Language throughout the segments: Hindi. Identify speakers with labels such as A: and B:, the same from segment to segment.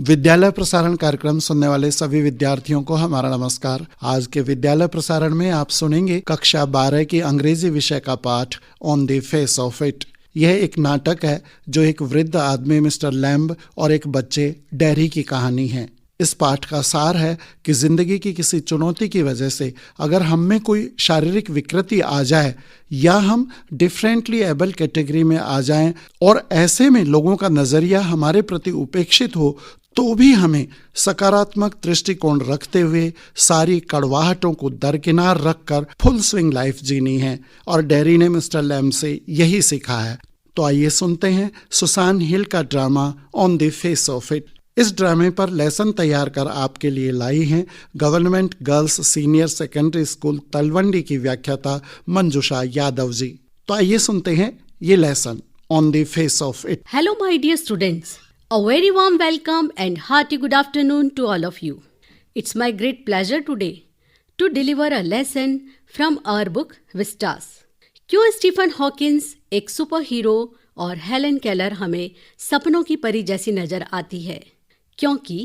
A: विद्यालय प्रसारण कार्यक्रम सुनने वाले सभी विद्यार्थियों को हमारा नमस्कार। आज के विद्यालय प्रसारण में आप सुनेंगे कक्षा 12 की अंग्रेजी विषय का पाठ on the face of it. यह एक नाटक है जो एक वृद्ध आदमी मिस्टर लैम्ब और एक बच्चे डैरी की कहानी है। इस पाठ का सार है कि जिंदगी की किसी चुनौती की वजह से अगर हम में कोई शारीरिक विकृति आ जाए या हम डिफरेंटली एबल कैटेगरी में आ जाएं और ऐसे में लोगों का नजरिया हमारे प्रति उपेक्षित हो तो भी हमें सकारात्मक दृष्टिकोण रखते हुए सारी कड़वाहटों को दरकिनार रखकर फुल स्विंग लाइफ जीनी है। और डैरी ने मिस्टर लैम्ब से यही सीखा है। तो आइए सुनते हैं सुसान हिल का drama on the face of it. इस ड्रामे पर लेसन तैयार कर आपके लिए लाई हैं government girls senior secondary school Talwandi की व्याख्याता मंजुषा यादव जी। तो आइए सुनते हैं ये lesson on the face of it.
B: Hello my dear students, a very warm welcome and hearty good afternoon to all of you. It's my great pleasure today to deliver a lesson from our book Vistas. क्यों स्टीफन हॉकिंस एक सुपर हीरो और हेलन केलर हमें सपनों की परी जैसी नजर आती है? क्योंकि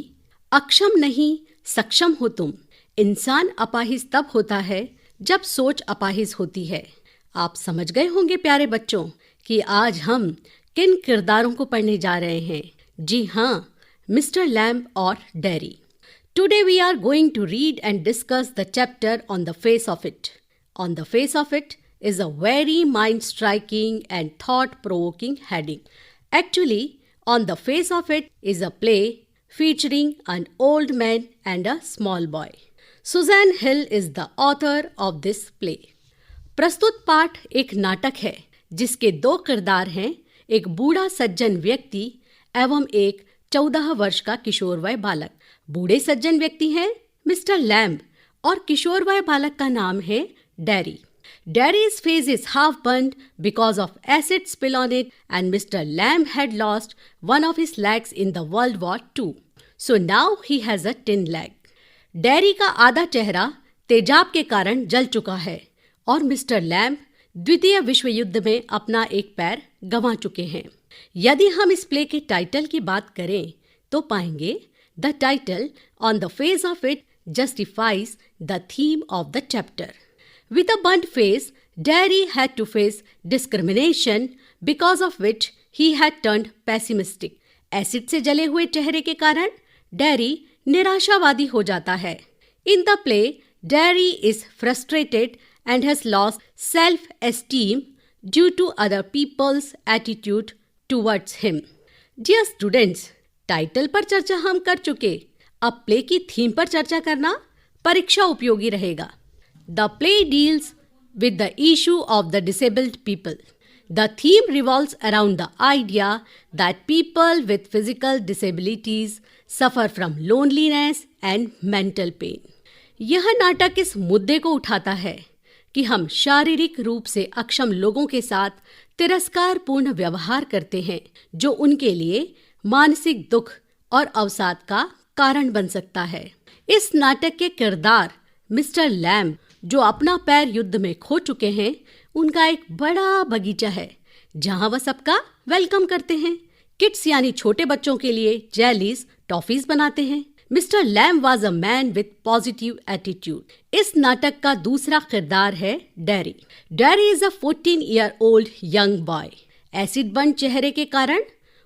B: अक्षम नहीं सक्षम हो तुम। इंसान अपाहिज तब होता है जब सोच अपाहिज होती है। आप समझ गए होंगे प्यारे बच्चों कि आज हम किन किरदारों को पढ़ने जा रहे हैं। जी हाँ, मिस्टर लैम्ब और Derry. Today we are going to read and discuss the chapter on the face of it. On the face of it is a very mind-striking and thought-provoking heading. Actually, On the Face of It is a play featuring an old man and a small boy. Susan Hill is the author of this play. प्रस्तुत पाठ एक नाटक है जिसके दो किरदार हैं, एक बूढ़ा सज्जन व्यक्ति एवं एक 14 वर्ष का किशोरवय बालक। बूढ़े सज्जन व्यक्ति हैं मिस्टर लैम्ब और किशोरवय बालक का नाम है dairy. Daddy's face is half burnt because of acid spill on it, and Mr. Lamb had lost one of his legs in the World War II. So now he has a tin leg. Daddy का आधा चेहरा तेजाब के कारण जल चुका है और मिस्टर लैम्ब द्वितीय विश्व युद्ध में अपना एक पैर गंवा चुके हैं। यदि हम इस प्ले के टाइटल की बात करें तो पाएंगे the title on the face of it justifies the theme of the chapter. With a burnt face, Daddy had to face discrimination because of which he had turned pessimistic. Acid से जले हुए चेहरे के कारण डैरी निराशावादी हो जाता है। In the play, Daddy is frustrated and has lost self-esteem due to other people's attitude towards him. Dear students, title पर चर्चा हम कर चुके, अब प्ले की थीम पर चर्चा करना परीक्षा उपयोगी रहेगा। The play deals with the issue of the disabled people. The theme revolves around the idea that people with physical disabilities suffer from loneliness and mental pain. यह नाटक इस मुद्दे को उठाता है कि हम शारीरिक रूप से अक्षम लोगों के साथ तिरस्कारपूर्ण व्यवहार करते हैं जो उनके लिए मानसिक दुख और अवसाद का कारण बन सकता है। इस नाटक के किरदार मिस्टर लैम्ब जो अपना पैर युद्ध में खो चुके हैं, उनका एक बड़ा बगीचा है जहां वह सबका वेलकम करते हैं। किड्स यानी छोटे बच्चों के लिए जेलीज टॉफीज बनाते हैं। Mister lamb was a man with positive attitude. इस नाटक का दूसरा किरदार है dairy. Dairy is a 14-year-old young boy. Acid burn चेहरे के कारण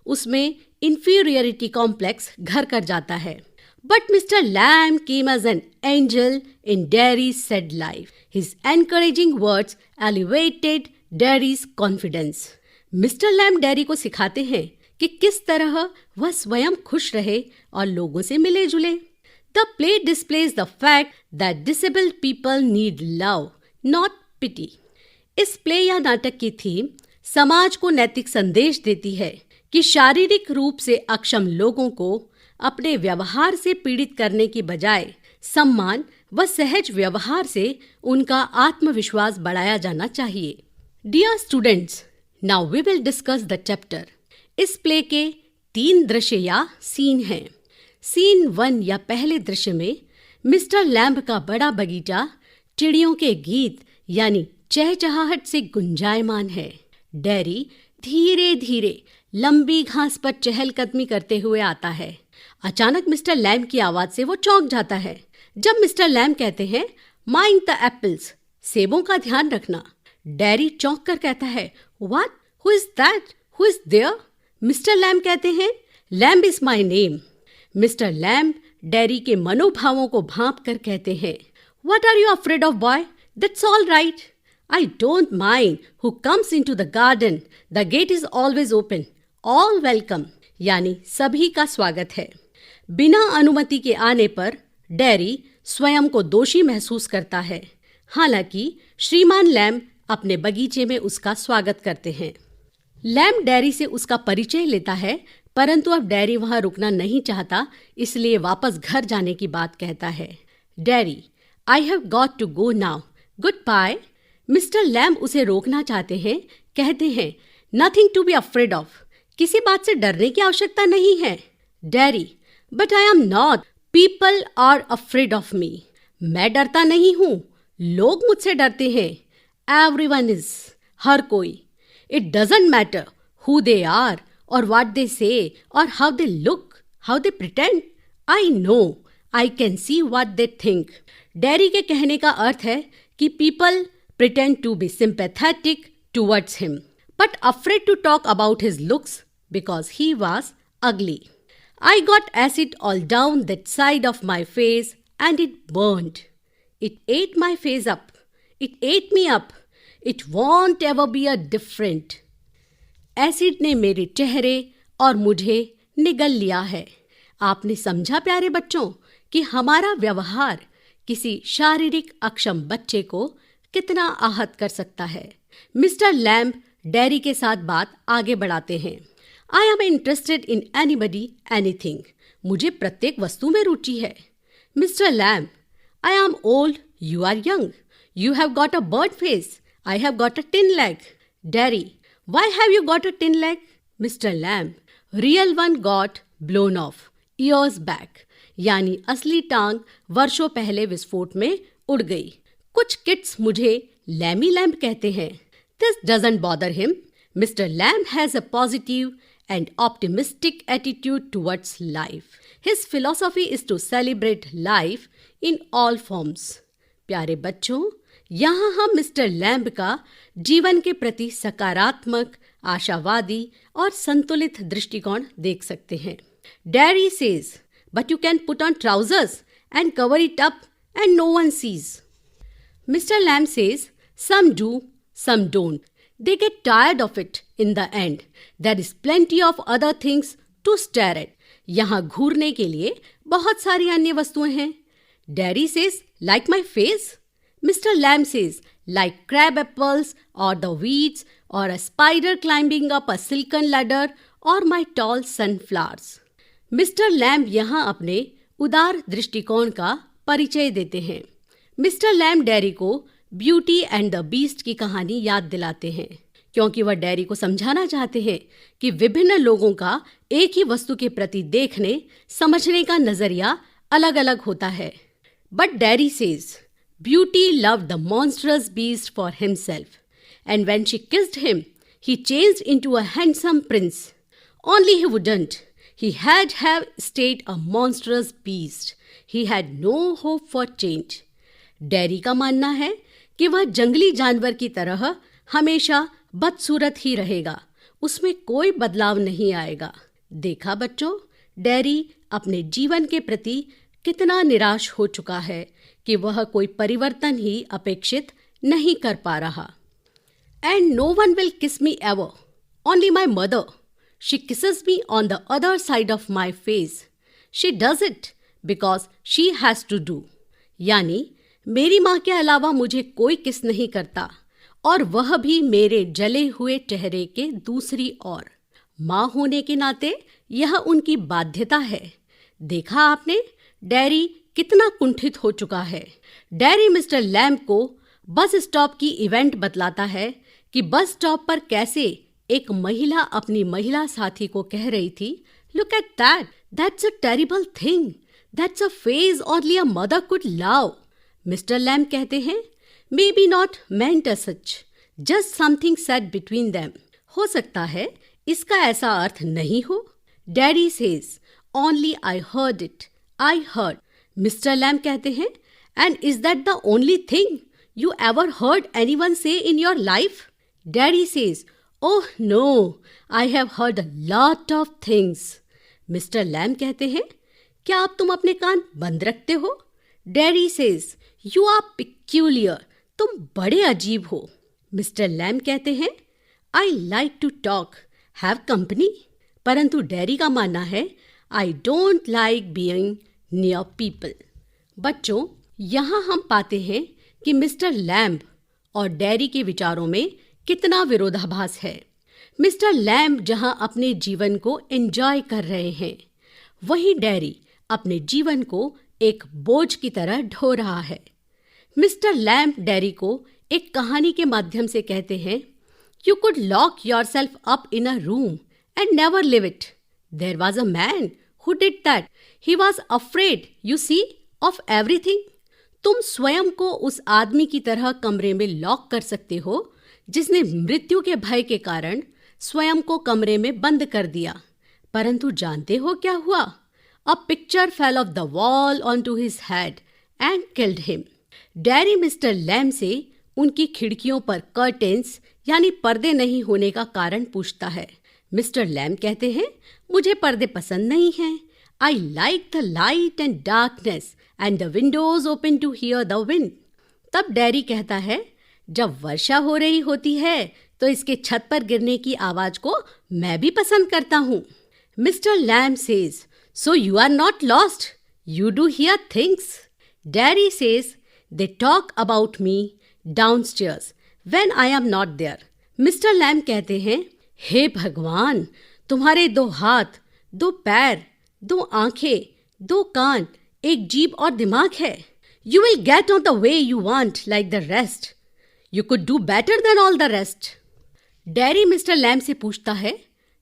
B: उसमें इंफीरियरिटी कॉम्प्लेक्स घर कर जाता है। But Mr. Lamb came as an angel in Daddy's sad life. His encouraging words elevated Daddy's confidence. Mr. Lamb Daddy को सिखाते हैं कि किस तरह वह स्वयं खुश रहे और लोगों से मिले जुले। The play displays the fact that disabled people need love, not pity. इस प्ले या नाटक की थीम समाज को नैतिक संदेश देती है कि शारीरिक रूप से अक्षम लोगों को अपने व्यवहार से पीड़ित करने की बजाय सम्मान व सहज व्यवहार से उनका आत्मविश्वास बढ़ाया जाना चाहिए। Dear students, now we will discuss the chapter. इस प्ले के 3 दृश्य या सीन हैं। सीन 1 या पहले दृश्य में मिस्टर लैम्ब का बड़ा बगीचा चिड़ियों के गीत यानी चहचहाहट से गुंजायमान है। डैरी धीरे धीरे लंबी घास पर चहलकदमी करते हुए आता है। अचानक मिस्टर लैम की आवाज से वो चौंक जाता है जब मिस्टर लैम कहते हैं माइंड द एप्पल्स, सेबों का ध्यान रखना। डैरी चौंक कर कहता है what, who is that, who is there? Mister Lamb कहते हैं Lamb is my name. Mister Lamb Derry के मनोभावों को भांप कर कहते हैं what are you afraid of boy, that's all right, I don't mind who comes in to the garden, the gate is always open, all welcome, यानी सभी का स्वागत है। बिना अनुमति के आने पर डैरी स्वयं को दोषी महसूस करता है, हालांकि श्रीमान लैम्ब अपने बगीचे में उसका स्वागत करते हैं। लैम्ब डैरी से उसका परिचय लेता है, परंतु अब डैरी वहां रुकना नहीं चाहता, इसलिए वापस घर जाने की बात कहता है। Derry, I have got to go now, good bye. Mister Lamb उसे रोकना चाहते हैं, कहते हैं nothing to be afraid of, किसी बात से डरने की आवश्यकता नहीं है। Derry, but I am not, people are afraid of me, मैं डरता नहीं हूं, लोग मुझसे डरते हैं। एवरीवन इज, हर कोई। It doesn't matter who they are और व्हाट दे से और how they look, how they pretend, I know, I can see what they think. Derry के कहने का अर्थ है कि people pretend to be sympathetic towards him but afraid to talk about his looks because he was ugly. I got acid all down that side of my face and it burned. It ate my face up. It ate me up. It won't ever be a different. Acid ने मेरे चेहरे और मुझे निगल लिया है। आपने समझा प्यारे बच्चों कि हमारा व्यवहार किसी शारीरिक अक्षम बच्चे को कितना आहत कर सकता है। मिस्टर लैम्ब डैरी के साथ बात आगे बढ़ाते हैं। I am interested in anybody, anything. मुझे प्रत्येक वस्तु में रुचि है। Mr. Lamb, I am old, you are young. You have got a bird face. I have got a tin leg. Dairy, why have you got a tin leg? Mr. Lamb, real one got blown off years back. यानी असली टांग वर्षों पहले विस्फोट में उड़ गई। कुछ किड्स मुझे लैमी लैम्ब कहते हैं। This doesn't bother him. Mr. Lamb has a positive and optimistic attitude towards life. His philosophy is to celebrate life in all forms. प्यारे बच्चों, यहाँ हम मिस्टर लैम्ब का जीवन के प्रति सकारात्मक, आशावादी और संतुलित दृष्टिकोण देख सकते हैं। Dairy says, but you can put on trousers and cover it up and no one sees. Mr. Lamb says, some do, some don't. They get tired of it in the end. There is plenty of other things to stare at. यहाँ घूरने के लिए बहुत सारी अन्य वस्तुएं हैं। Dairy says, like my face. Mr. Lamb says, like crab apples or the weeds or a spider climbing up a silken ladder or my tall sunflowers. Mr. Lamb यहाँ अपने उदार दृष्टिकोण का परिचय देते हैं। मिस्टर लैम्ब डैरी को ब्यूटी एंड द बीस्ट की कहानी याद दिलाते हैं, क्योंकि वह डैरी को समझाना चाहते हैं कि विभिन्न लोगों का एक ही वस्तु के प्रति देखने समझने का नजरिया अलग अलग होता है। But dairy says, beauty loved the monstrous beast for himself and when she kissed him he changed into a handsome Prince. Only he wouldn't, he had have stayed a monstrous beast. He had no hope for change. Dairy का मानना है कि वह जंगली जानवर की तरह हमेशा बदसूरत ही रहेगा, उसमें कोई बदलाव नहीं आएगा। देखा बच्चों, डैरी अपने जीवन के प्रति कितना निराश हो चुका है कि वह कोई परिवर्तन ही अपेक्षित नहीं कर पा रहा। And no one will kiss me ever, only my mother. She kisses me on the other side of my face. She does it because she has to do. यानी मेरी माँ के अलावा मुझे कोई किस नहीं करता, और वह भी मेरे जले हुए चेहरे के दूसरी ओर। माँ होने के नाते यह उनकी बाध्यता है। देखा आपने, डैरी कितना कुंठित हो चुका है। डैरी मिस्टर लैम्ब को बस स्टॉप की इवेंट बतलाता है कि बस स्टॉप पर कैसे एक महिला अपनी महिला साथी को कह रही थी, look at that, that's a terrible thing, that's a face only a mother could love. Mister Lamb कहते हैं, maybe not meant as such, just something said between them. हो सकता है इसका ऐसा अर्थ नहीं हो। Daddy says, Only I heard it. I heard. Mr. Lamb कहते हैं, and is that the only thing you ever heard anyone say in your life? Daddy says, oh no, I have heard a lot of things. Mr. Lamb कहते हैं, क्या आप तुम अपने कान बंद रखते हो? Daddy says, you are peculiar. तुम बड़े अजीब हो. Mr. Lamb कहते हैं, I like to talk, have company. परंतु डैरी का मानना है, I don't like being near people. बच्चों, यहाँ हम पाते हैं कि मिस्टर लैम्ब और डैरी के विचारों में कितना विरोधाभास है. मिस्टर लैम्ब जहाँ अपने जीवन को एंजॉय कर रहे हैं, वहीं डैरी अपने जीवन को एक बोझ की तरह ढो रहा है. मिस्टर लैम्ब डैरी को एक कहानी के माध्यम से कहते हैं, you could lock yourself up in a room and never live it. There was a man who did that. He was afraid, you see, of everything. तुम स्वयं को उस आदमी की तरह कमरे में लॉक कर सकते हो जिसने मृत्यु के भय के कारण स्वयं को कमरे में बंद कर दिया. परंतु जानते हो क्या हुआ? A picture fell off the wall onto his head and killed him. Derry mister Lamb से उनकी खिड़कियों पर कर्टेन्स यानी पर्दे नहीं होने का कारण पूछता है. मिस्टर लैम कहते हैं, मुझे पर्दे पसंद नहीं हैं. I like the light and darkness and the windows open to hear the wind. तब डैरी कहता है, जब वर्षा हो रही होती है तो इसके छत पर गिरने की आवाज को मैं भी पसंद करता हूँ. Mister Lamb says, so you are not lost, you do hear things. Derry says, they talk about me downstairs when I am not there. Mister Lamb कहते हैं, हे भगवान, तुम्हारे 2 हाथ, 2 पैर, 2 आंखें, 2 कान, एक जीभ और दिमाग है. You will get on the way you want like the rest. You could do better than all the rest. Derry mister Lamb से पूछता है,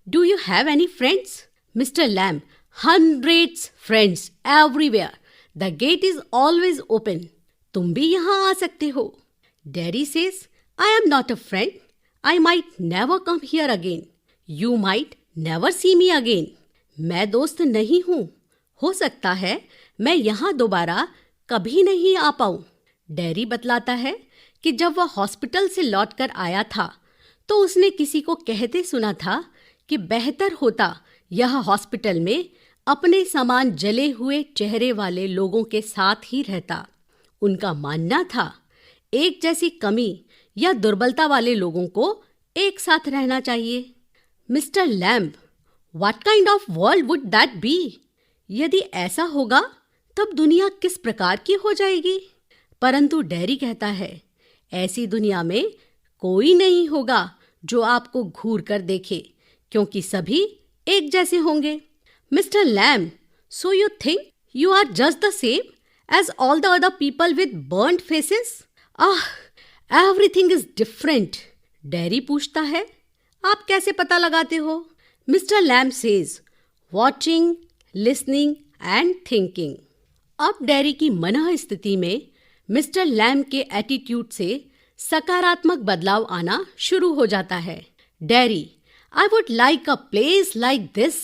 B: do you have any friends? Mister Lamb, 100 friends everywhere. The gate is always open. तुम भी यहाँ आ सकते हो. Derry says, I am not a friend. I might never come here again. You might never see me again. मैं दोस्त नहीं हूँ. हो सकता है मैं यहाँ दोबारा कभी नहीं आ पाऊँ. डैरी बतलाता है कि जब वह हॉस्पिटल से लौटकर आया था तो उसने किसी को कहते सुना था कि बेहतर होता यह हॉस्पिटल में अपने समान जले हुए चेहरे वाले लोगों के साथ ही रहता. उनका मानना था, एक जैसी कमी या दुर्बलता वाले लोगों को एक साथ रहना चाहिए. Mister Lamb, what kind of world would that be? यदि ऐसा होगा तब दुनिया किस प्रकार की हो जाएगी? परंतु डैरी कहता है, ऐसी दुनिया में कोई नहीं होगा जो आपको घूर कर देखे, क्योंकि सभी एक जैसे होंगे. Mister Lamb, so you think you are just the same as all the other people with burned faces? Everything is different. Derry पूछता है, आप कैसे पता लगाते हो? Mister Lamb says, watching, listening and thinking. अब डैरी की मनः स्थिति में मिस्टर लैम्ब के एटीट्यूड से सकारात्मक बदलाव आना शुरू हो जाता है. Derry, I would like a place like this,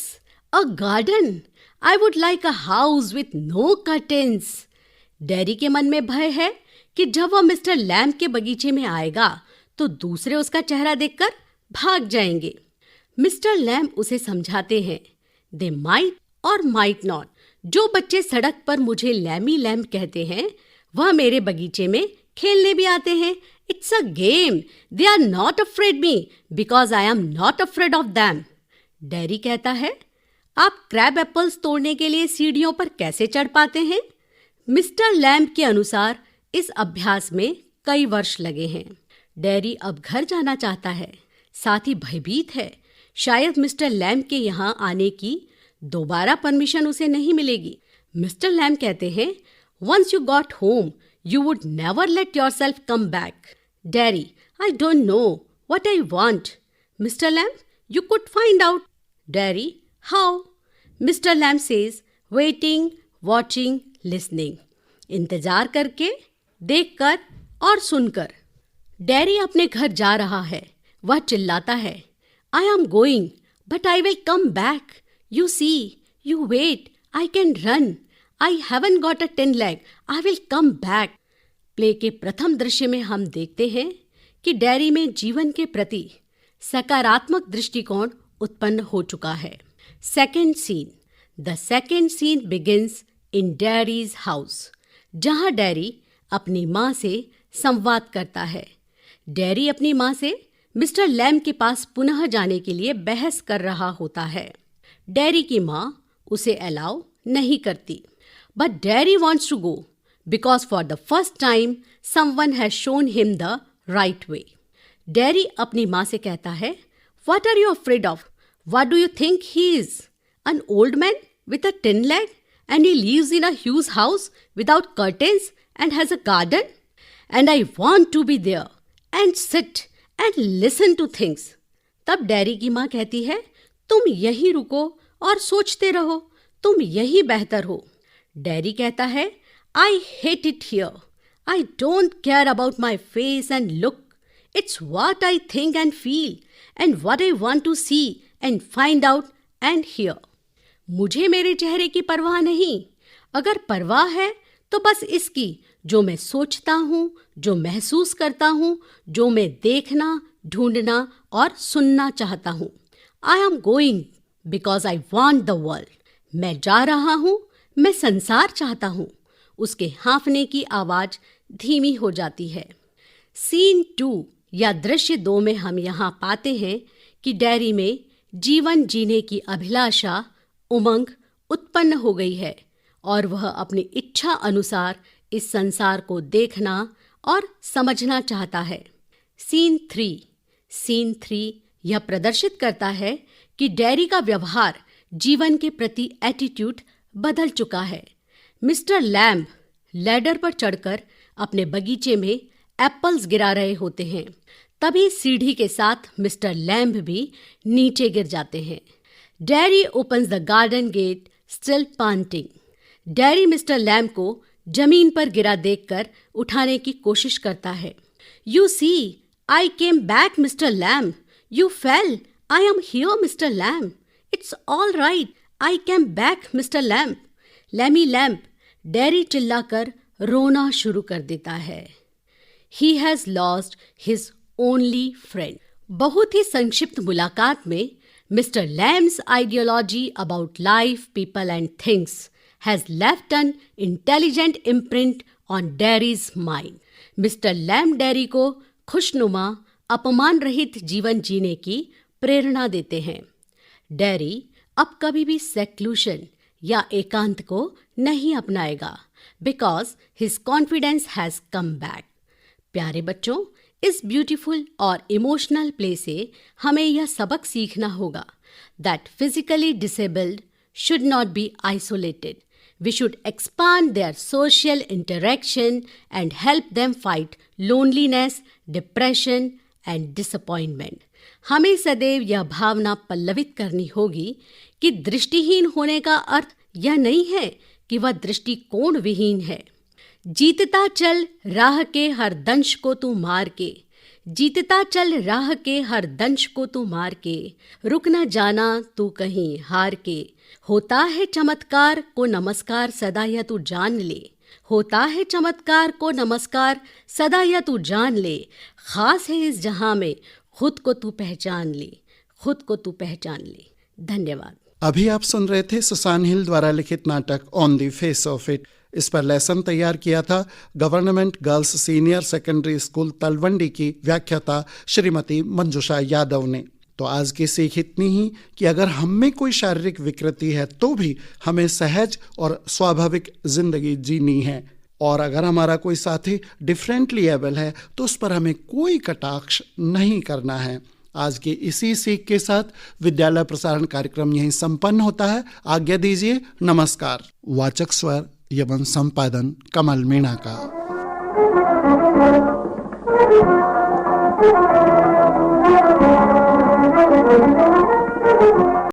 B: a garden. I would like a house with no curtains. Derry के मन में भय है कि जब वह मिस्टर लैम्ब के बगीचे में आएगा तो दूसरे उसका चेहरा देखकर भाग जाएंगे. मिस्टर लैम्ब उसे समझाते हैं, दे माइट और माइट नॉट. जो बच्चे सड़क पर मुझे लैमी लैम्ब कहते हैं वह मेरे बगीचे में खेलने भी आते हैं. It's a game. They are not afraid me because I am not afraid of them. Derry कहता है, आप क्रैब एप्पल्स तोड़ने के लिए सीढ़ियों पर कैसे चढ़ पाते हैं? मिस्टर लैम्ब के अनुसार इस अभ्यास में कई वर्ष लगे हैं. डैरी अब घर जाना चाहता है, साथ ही भयभीत है. शायद मिस्टर लैम्ब के यहाँ आने की दोबारा परमिशन उसे नहीं मिलेगी. मिस्टर लैम्ब कहते हैं, once you got home you would never let yourself come back. Derry, I don't know what I want. Mister Lamb, you could find out. Derry, how? Mister Lamb says, waiting, watching, listening. इंतजार करके, देखकर और सुनकर. डैरी अपने घर जा रहा है. वह चिल्लाता है, I am going but I will come back. You see, You wait, I can run. I haven't got a 10 leg. I will come back. Play के प्रथम दृश्य में हम देखते हैं कि डेयरी में जीवन के प्रति सकारात्मक दृष्टिकोण उत्पन्न हो चुका है। Second scene. The second scene begins in Derry's house, जहां डेयरी अपनी माँ से संवाद करता है। डेयरी अपनी माँ से मिस्टर लैम्ब के पास पुनः जाने के लिए बहस कर रहा होता है। डेयरी की माँ उसे अलाउ नहीं करती, but Derry wants to go because for the first time someone has shown him the right way. Derry अपनी माँ से कहता है, what are you afraid of? What do you think he is? An old man with a 10 leg and he lives in a huge house without curtains and has a garden? And I want to be there and sit and listen to things. तब डेयरी की माँ कहती है, तुम यहीं रुको और सोचते रहो, तुम यहीं बेहतर हो। डेयरी कहता है, I hate it here. I don't care about my face and look. It's what I think and feel and what I want to see and find out and hear. मुझे मेरे चेहरे की परवाह नहीं। अगर परवाह है तो बस इसकी जो मैं सोचता हूँ, जो महसूस करता हूँ, जो मैं देखना, ढूंढना और सुनना चाहता हूँ। आई am going because I want the world. मैं जा रहा हूँ, मैं संसार चाहता हूँ। उसके हाँफने की आवाज धीमी हो जाती है। सीन 2 या दृश्य 2 में हम यहाँ पाते हैं कि डेयरी में जीवन जीने की अभिलाषा, उमंग उत्पन्न हो गई है और वह अपनी इच्छा अनुसार इस संसार को देखना और समझना चाहता है। सीन 3 यह प्रदर्शित करता है कि डेयरी का व्यवहार, जीवन के प्रति एटीट्यूड बदल चुका है। मिस्टर लैम्ब लैडर पर चढ़कर अपने बगीचे में एप्पल्स गिरा रहे होते हैं। तभी सीढ़ी के साथ मिस्टर लैम्ब भी नीचे गिर जाते हैं। Derry opens the garden gate still panting. Derry Mr Lamb को जमीन पर गिरा देखकर उठाने की कोशिश करता है। You see, I came back mister Lamb. You fell. I am here mister Lamb. It's all right. I came back mister Lamb. Lamey Lamb Derry चिल्लाकर रोना शुरू कर देता है। He has lost his only friend. बहुत ही संक्षिप्त मुलाकात में mister Lamb's ideology about life, people and things has left an intelligent imprint on Dairy's mind. Mister Lamb Derry को खुशनुमा, अपमान रहित जीवन जीने की प्रेरणा देते हैं। डेयरी अब कभी भी सेक्लूशन या एकांत को नहीं अपनाएगा because his confidence has come back. प्यारे बच्चों, इस ब्यूटीफुल और इमोशनल प्ले से हमें यह सबक सीखना होगा that physically disabled should not be isolated. We should expand their social interaction and help them fight loneliness, depression and disappointment. हमें सदैव यह भावना पल्लवित करनी होगी कि दृष्टिहीन होने का अर्थ यह नहीं है कि वह दृष्टिकोण विहीन है। जीतता चल राह के हर दंश को तू मार के, जीतता चल राह के हर दंश को तू मार के, रुक न जाना तू कहीं हार के। होता है चमत्कार को नमस्कार सदा यह तू जान ले, होता है चमत्कार को नमस्कार सदा यह तू जान ले। खास है इस जहां में खुद को तू पहचान ले, खुद को तू पहचान ले। धन्यवाद।
A: अभी आप सुन रहे थे सुसान हिल द्वारा लिखित नाटक on the face of it. इस पर लेसन तैयार किया था government girls senior secondary school Talwandi की व्याख्याता श्रीमती मंजुषा यादव ने। तो आज की सीख इतनी ही कि अगर हम में कोई शारीरिक विकृति है तो भी हमें सहज और स्वाभाविक जिंदगी जीनी है, और अगर हमारा कोई साथी डिफरेंटली एबल है तो उस पर हमें कोई कटाक्ष नहीं करना है। आज की इसी सीख के साथ विद्यालय प्रसारण कार्यक्रम यहीं संपन्न होता है। आज्ञा दीजिए, नमस्कार। वाचक स्वर यवन संपादन कमल मीणा का।
C: Thank you.